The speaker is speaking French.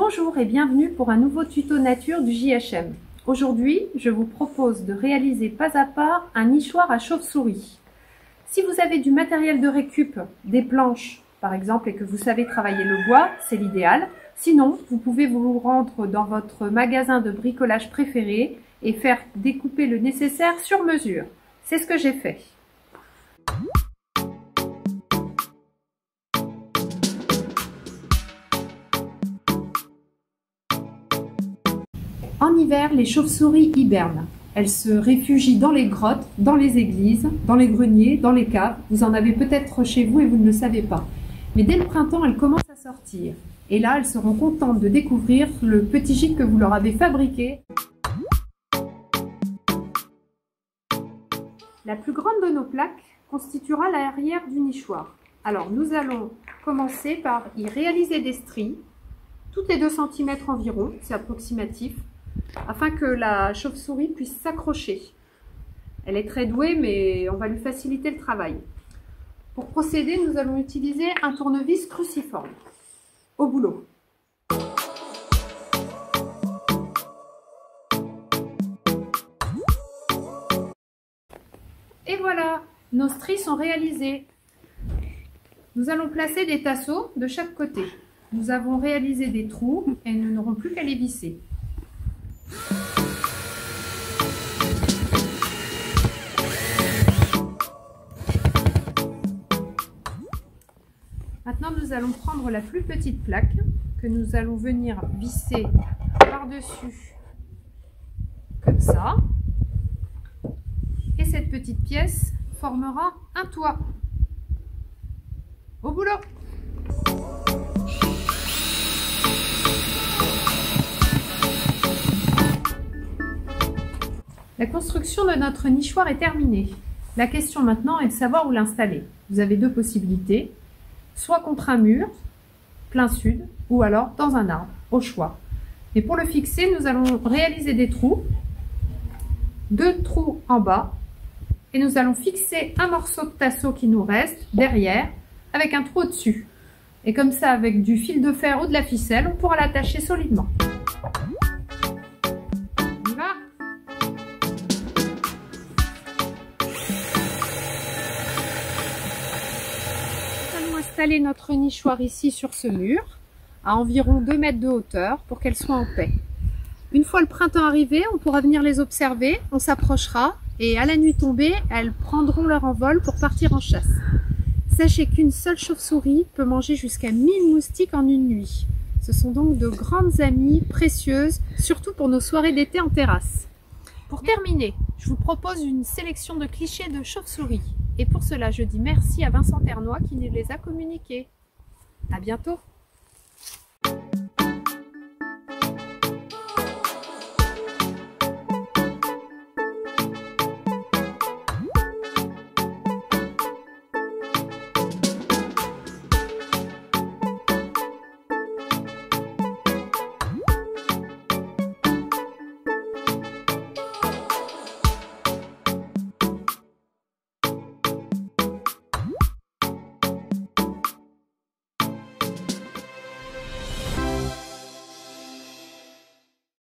Bonjour et bienvenue pour un nouveau tuto nature du JHM. Aujourd'hui, je vous propose de réaliser pas à pas un nichoir à chauve-souris. Si vous avez du matériel de récup, des planches par exemple, et que vous savez travailler le bois, c'est l'idéal. Sinon, vous pouvez vous rendre dans votre magasin de bricolage préféré et faire découper le nécessaire sur mesure. C'est ce que j'ai fait. En hiver, les chauves-souris hibernent. Elles se réfugient dans les grottes, dans les églises, dans les greniers, dans les caves. Vous en avez peut-être chez vous et vous ne le savez pas. Mais dès le printemps, elles commencent à sortir. Et là, elles seront contentes de découvrir le petit gîte que vous leur avez fabriqué. La plus grande de nos plaques constituera l'arrière du nichoir. Alors, nous allons commencer par y réaliser des stries, toutes les 2 cm environ, c'est approximatif, afin que la chauve-souris puisse s'accrocher. Elle est très douée, mais on va lui faciliter le travail. Pour procéder, nous allons utiliser un tournevis cruciforme. Au boulot. Et voilà, nos stries sont réalisées. Nous allons placer des tasseaux de chaque côté. Nous avons réalisé des trous et nous n'aurons plus qu'à les visser. Maintenant, nous allons prendre la plus petite plaque que nous allons venir visser par-dessus comme ça. Et cette petite pièce formera un toit. Au boulot! La construction de notre nichoir est terminée. La question maintenant est de savoir où l'installer. Vous avez 2 possibilités, soit contre un mur, plein sud, ou alors dans un arbre, au choix. Et pour le fixer, nous allons réaliser des trous, 2 trous en bas, et nous allons fixer un morceau de tasseau qui nous reste derrière, avec un trou au-dessus. Et comme ça, avec du fil de fer ou de la ficelle, on pourra l'attacher solidement. On y va ? Installer notre nichoir ici sur ce mur, à environ 2 mètres de hauteur, pour qu'elles soient en paix. Une fois le printemps arrivé, on pourra venir les observer, on s'approchera, et à la nuit tombée, elles prendront leur envol pour partir en chasse. Sachez qu'une seule chauve-souris peut manger jusqu'à 1000 moustiques en une nuit. Ce sont donc de grandes amies précieuses, surtout pour nos soirées d'été en terrasse. Pour terminer, je vous propose une sélection de clichés de chauve-souris. Et pour cela, je dis merci à Vincent Ternois qui nous les a communiqués. À bientôt!